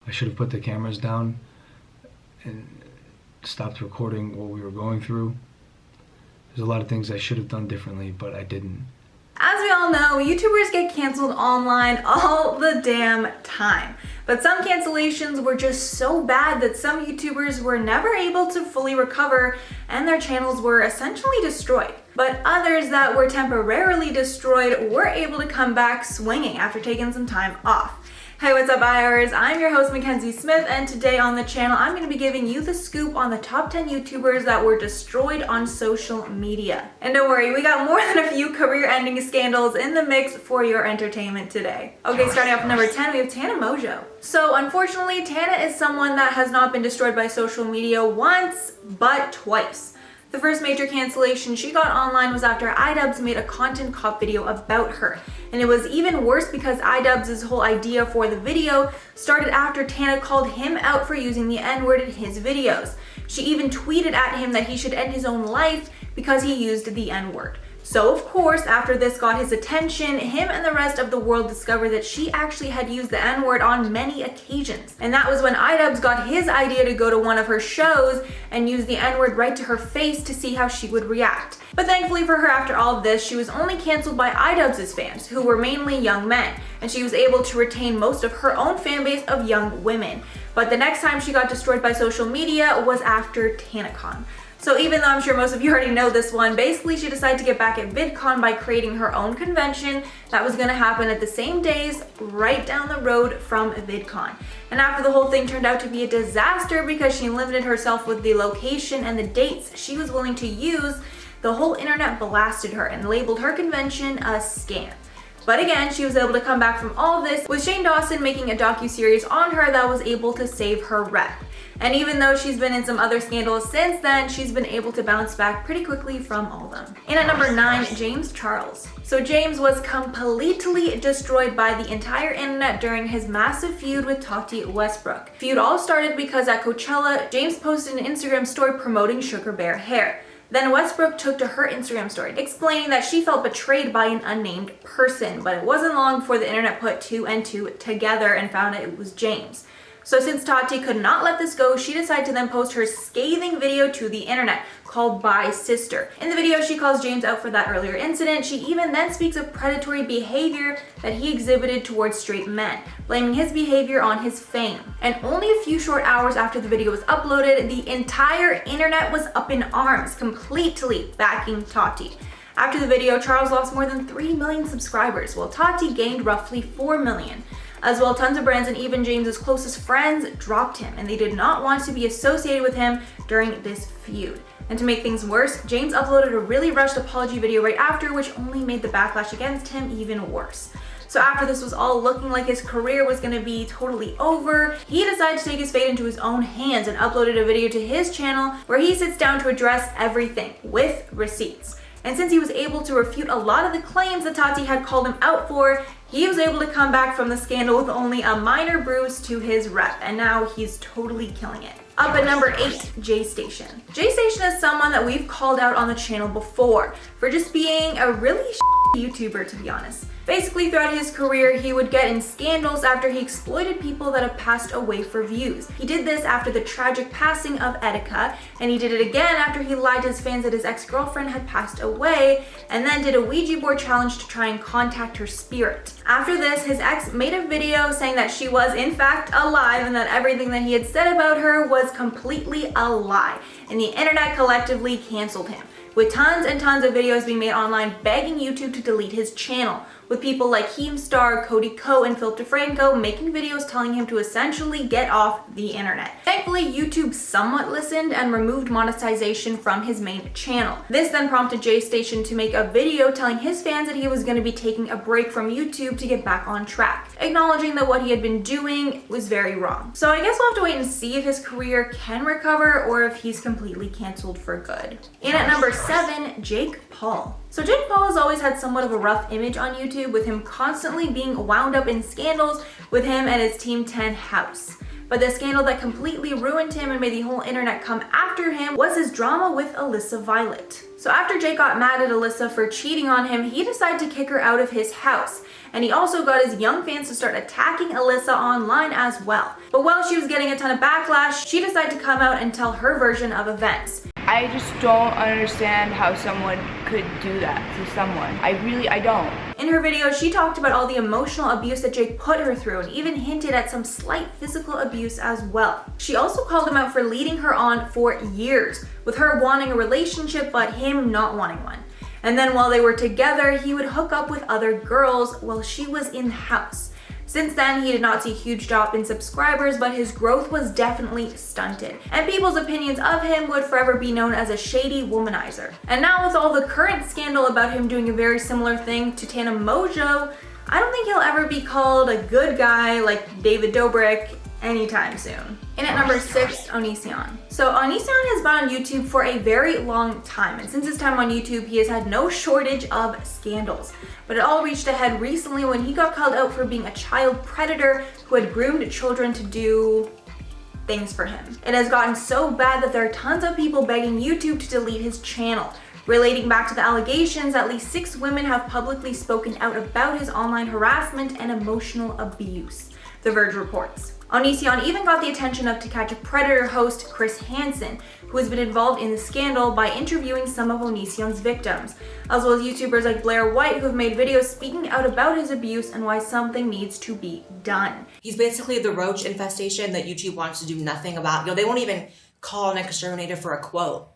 I should have put the cameras down and stopped recording what we were going through. There's a lot of things I should have done differently, but I didn't. As we all know, YouTubers get canceled online all the damn time. But some cancellations were just so bad that some YouTubers were never able to fully recover and their channels were essentially destroyed. But others that were temporarily destroyed were able to come back swinging after taking some time off. Hey, what's up, IRers? I'm your host, Mackenzie Smith, and today on the channel, I'm going to be giving you the scoop on the top 10 YouTubers that were destroyed on social media. And don't worry, we got more than a few career-ending scandals in the mix for your entertainment today. Okay, starting off at number 10, we have Tana Mongeau. So, unfortunately, Tana is someone that has not been destroyed by social media once, but twice. The first major cancellation she got online was after iDubbbz made a content cop video about her. And it was even worse because iDubbbz's whole idea for the video started after Tana called him out for using the N-word in his videos. She even tweeted at him that he should end his own life because he used the N-word. So of course, after this got his attention, him and the rest of the world discovered that she actually had used the N-word on many occasions. And that was when iDubbbz got his idea to go to one of her shows and use the N-word right to her face to see how she would react. But thankfully for her, after all of this, she was only canceled by iDubbbz's fans, who were mainly young men, and she was able to retain most of her own fan base of young women. But the next time she got destroyed by social media was after TanaCon. So even though I'm sure most of you already know this one, basically she decided to get back at VidCon by creating her own convention that was going to happen at the same days right down the road from VidCon. And after the whole thing turned out to be a disaster because she limited herself with the location and the dates she was willing to use, the whole internet blasted her and labeled her convention a scam. But again, she was able to come back from all of this with Shane Dawson making a docuseries on her that was able to save her rep. And even though she's been in some other scandals since then, she's been able to bounce back pretty quickly from all of them. And at number 9, James Charles. So James was completely destroyed by the entire internet during his massive feud with Tati Westbrook. Feud all started because at Coachella, James posted an Instagram story promoting Sugar Bear hair. Then Westbrook took to her Instagram story, explaining that she felt betrayed by an unnamed person, but it wasn't long before the internet put 2 and 2 together and found out it was James. So since Tati could not let this go, she decided to then post her scathing video to the internet called Bye Sister. In the video, she calls James out for that earlier incident. She even then speaks of predatory behavior that he exhibited towards straight men, blaming his behavior on his fame. And only a few short hours after the video was uploaded, the entire internet was up in arms, completely backing Tati. After the video, Charles lost more than 3 million subscribers, while Tati gained roughly 4 million. As well, tons of brands and even James's closest friends dropped him, and they did not want to be associated with him during this feud. And to make things worse, James uploaded a really rushed apology video right after, which only made the backlash against him even worse. So after this was all looking like his career was going to be totally over, he decided to take his fate into his own hands and uploaded a video to his channel where he sits down to address everything with receipts. And since he was able to refute a lot of the claims that Tati had called him out for, he was able to come back from the scandal with only a minor bruise to his rep, and now he's totally killing it. Up at number 8, Jay Station. Jay Station is someone that we've called out on the channel before for just being a really YouTuber, to be honest. Basically, throughout his career, he would get in scandals after he exploited people that have passed away for views. He did this after the tragic passing of Etika, and he did it again after he lied to his fans that his ex-girlfriend had passed away, and then did a Ouija board challenge to try and contact her spirit. After this, his ex made a video saying that she was in fact alive and that everything that he had said about her was completely a lie, and the internet collectively canceled him, with tons and tons of videos being made online begging YouTube to delete his channel, with people like Keemstar, Cody Ko, and Philip DeFranco making videos telling him to essentially get off the internet. Thankfully, YouTube somewhat listened and removed monetization from his main channel. This then prompted Jay Station to make a video telling his fans that he was going to be taking a break from YouTube to get back on track, acknowledging that what he had been doing was very wrong. So I guess we'll have to wait and see if his career can recover or if he's completely canceled for good. And at number 7, Jake Paul. So Jake Paul has always had somewhat of a rough image on YouTube, with him constantly being wound up in scandals with him and his Team 10 house. But the scandal that completely ruined him and made the whole internet come after him was his drama with Alyssa Violet. So after Jake got mad at Alyssa for cheating on him, he decided to kick her out of his house. And he also got his young fans to start attacking Alyssa online as well. But while she was getting a ton of backlash, she decided to come out and tell her version of events. I just don't understand how someone could do that to someone. I don't. In her video, she talked about all the emotional abuse that Jake put her through and even hinted at some slight physical abuse as well. She also called him out for leading her on for years, with her wanting a relationship but him not wanting one. And then while they were together, he would hook up with other girls while she was in the house. Since then, he did not see a huge drop in subscribers, but his growth was definitely stunted. And people's opinions of him would forever be known as a shady womanizer. And now with all the current scandal about him doing a very similar thing to Tana Mongeau, I don't think he'll ever be called a good guy like David Dobrik anytime soon. In at number 6, Onision. So Onision has been on YouTube for a very long time, and since his time on YouTube, he has had no shortage of scandals. But it all reached a head recently when he got called out for being a child predator who had groomed children to do things for him. It has gotten so bad that there are tons of people begging YouTube to delete his channel. Relating back to the allegations, at least 6 women have publicly spoken out about his online harassment and emotional abuse, The Verge reports. Onision even got the attention of To Catch a Predator host Chris Hansen, who has been involved in the scandal by interviewing some of Onision's victims, as well as YouTubers like Blair White who have made videos speaking out about his abuse and why something needs to be done. He's basically the roach infestation that YouTube wants to do nothing about. They won't even call an exterminator for a quote.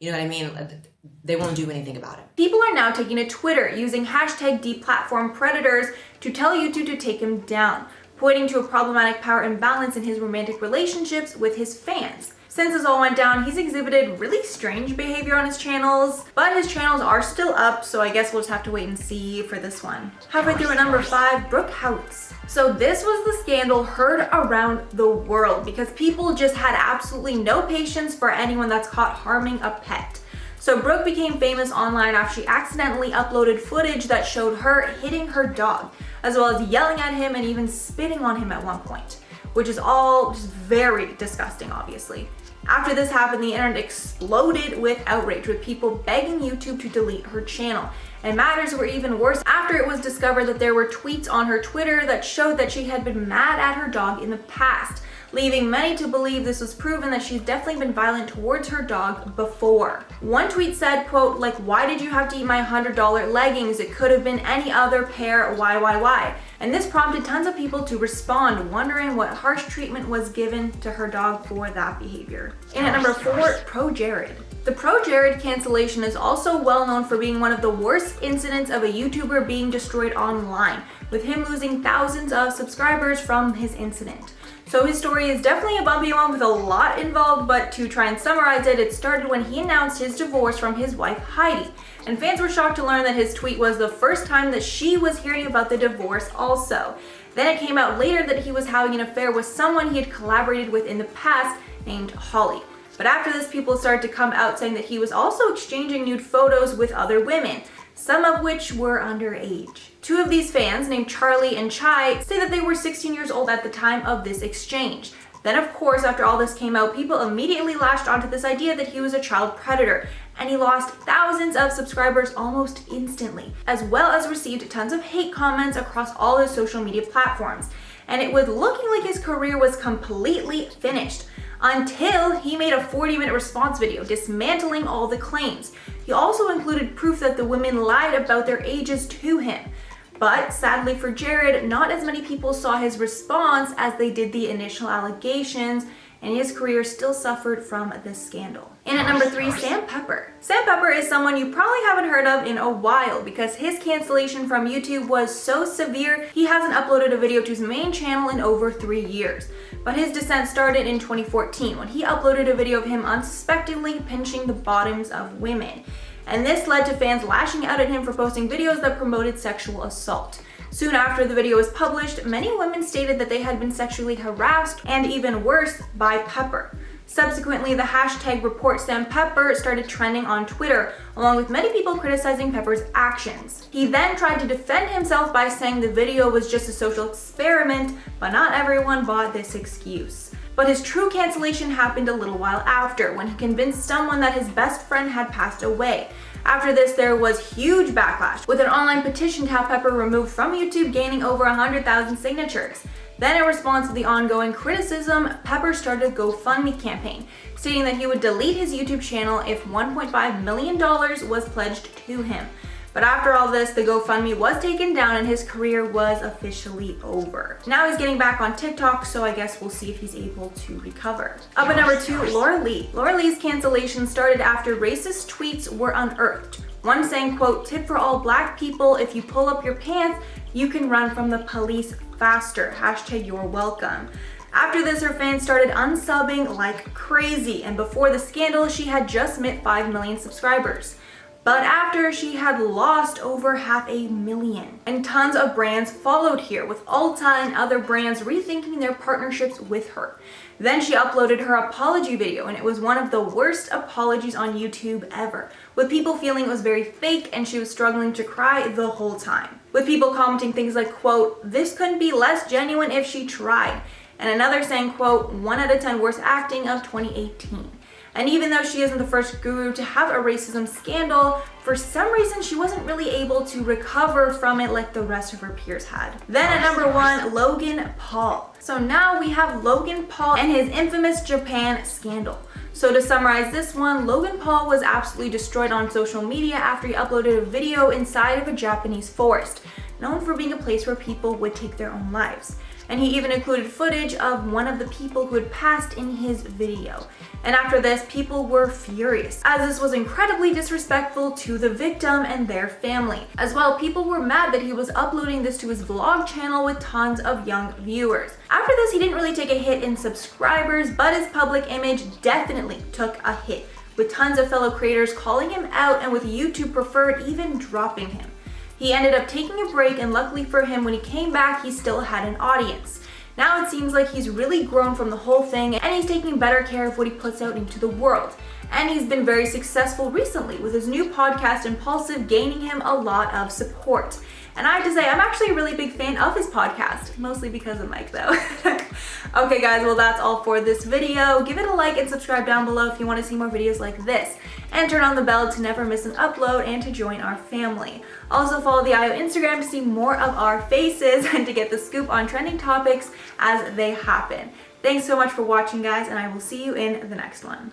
You know what I mean? They won't do anything about it. People are now taking to Twitter using hashtag #deplatformpredators to tell YouTube to take him down, pointing to a problematic power imbalance in his romantic relationships with his fans. Since this all went down, he's exhibited really strange behavior on his channels, but his channels are still up, so I guess we'll just have to wait and see for this one. Halfway through at number 5, Brooke Houts. So this was the scandal heard around the world because people just had absolutely no patience for anyone that's caught harming a pet. So Brooke became famous online after she accidentally uploaded footage that showed her hitting her dog, as well as yelling at him and even spitting on him at one point, which is all just very disgusting, obviously. After this happened, the internet exploded with outrage, with people begging YouTube to delete her channel. And matters were even worse after it was discovered that there were tweets on her Twitter that showed that she had been mad at her dog in the past, leaving many to believe this was proven that she's definitely been violent towards her dog before. One tweet said, quote, like, "Why did you have to eat my $100 leggings? It could have been any other pair, why? And this prompted tons of people to respond, wondering what harsh treatment was given to her dog for that behavior. And at number 4, Projared. The Projared cancellation is also well known for being one of the worst incidents of a YouTuber being destroyed online, with him losing thousands of subscribers from his incident. So his story is definitely a bumpy one with a lot involved, but to try and summarize it, it started when he announced his divorce from his wife Heidi. And fans were shocked to learn that his tweet was the first time that she was hearing about the divorce also. Then it came out later that he was having an affair with someone he had collaborated with in the past named Holly. But after this, people started to come out saying that he was also exchanging nude photos with other women, some of which were underage. 2 of these fans, named Charlie and Chai, say that they were 16 years old at the time of this exchange. Then of course, after all this came out, people immediately latched onto this idea that he was a child predator, and he lost thousands of subscribers almost instantly, as well as received tons of hate comments across all his social media platforms. And it was looking like his career was completely finished, until he made a 40-minute response video dismantling all the claims. He also included proof that the women lied about their ages to him. But sadly for Jared, not as many people saw his response as they did the initial allegations, and his career still suffered from this scandal. And at number 3, Sam Pepper. Sam Pepper is someone you probably haven't heard of in a while because his cancellation from YouTube was so severe, he hasn't uploaded a video to his main channel in over 3 years. But his descent started in 2014 when he uploaded a video of him unsuspectingly pinching the bottoms of women. And this led to fans lashing out at him for posting videos that promoted sexual assault. Soon after the video was published, many women stated that they had been sexually harassed and even worse by Pepper. Subsequently, the hashtag #ReportSamPepper started trending on Twitter, along with many people criticizing Pepper's actions. He then tried to defend himself by saying the video was just a social experiment, but not everyone bought this excuse. But his true cancellation happened a little while after, when he convinced someone that his best friend had passed away. After this, there was huge backlash, with an online petition to have Pepper removed from YouTube gaining over 100,000 signatures. Then, in response to the ongoing criticism, Pepper started a GoFundMe campaign, stating that he would delete his YouTube channel if $1.5 million was pledged to him. But after all this, the GoFundMe was taken down and his career was officially over. Now he's getting back on TikTok, so I guess we'll see if he's able to recover. Up at number 2, Laura Lee. Laura Lee's cancellation started after racist tweets were unearthed. One saying, quote, "Tip for all black people, if you pull up your pants, you can run from the police faster. Hashtag you're welcome." After this, her fans started unsubbing like crazy, and before the scandal, she had just hit 5 million subscribers. But after, she had lost over 500,000. And tons of brands followed here, with Ulta and other brands rethinking their partnerships with her. Then she uploaded her apology video, and it was one of the worst apologies on YouTube ever, with people feeling it was very fake and she was struggling to cry the whole time. With people commenting things like, quote, "This couldn't be less genuine if she tried," and another saying, quote, "1 out of 10 worst acting of 2018. And even though she isn't the first guru to have a racism scandal, for some reason she wasn't really able to recover from it like the rest of her peers had. Then at number 1, Logan Paul. So now we have Logan Paul and his infamous Japan scandal. So to summarize this one, Logan Paul was absolutely destroyed on social media after he uploaded a video inside of a Japanese forest, known for being a place where people would take their own lives. And he even included footage of one of the people who had passed in his video. And after this, people were furious, as this was incredibly disrespectful to the victim and their family. As well, people were mad that he was uploading this to his vlog channel with tons of young viewers. After this, he didn't really take a hit in subscribers, but his public image definitely took a hit, with tons of fellow creators calling him out and with YouTube Preferred even dropping him. He ended up taking a break, and luckily for him, when he came back, he still had an audience. Now it seems like he's really grown from the whole thing, and he's taking better care of what he puts out into the world. And he's been very successful recently, with his new podcast Impulsive gaining him a lot of support. And I have to say, I'm actually a really big fan of his podcast, mostly because of Mike though. Okay guys, well that's all for this video. Give it a like and subscribe down below if you want to see more videos like this. And turn on the bell to never miss an upload and to join our family. Also follow the IO Instagram to see more of our faces and to get the scoop on trending topics as they happen. Thanks so much for watching guys, and I will see you in the next one.